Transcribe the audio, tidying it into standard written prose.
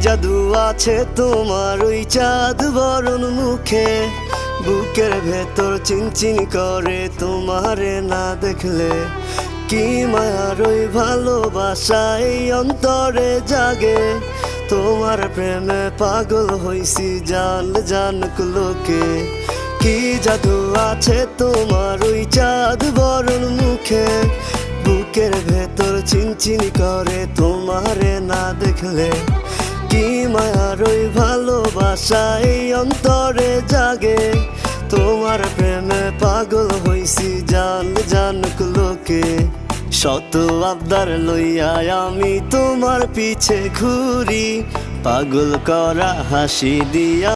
জাদু আছে তোমার ওই চাঁদ বরণ মুখে, বুকের ভেতর চিনচিন করে তোমারে না দেখলে। কি মায়ার ওই ভালোবাসা এই অন্তরে জাগে, তোমার প্রেমে পাগল হইছি জান জানুক লোকে। কি জাদু আছে তোমার ওই চাঁদ বরণ মুখে, বুকের ভেতর চিনচিন করে তোমারে না দেখলে। কি মায়ার ওই ভালোবাসা এই অন্তরে জাগে, তোমার প্রেমে পাগল হইছি জান জানুক লোকে। শত আবদার লইয়া আমি তোমার পিছে ঘুরি, পাগল করা হাসি দিয়া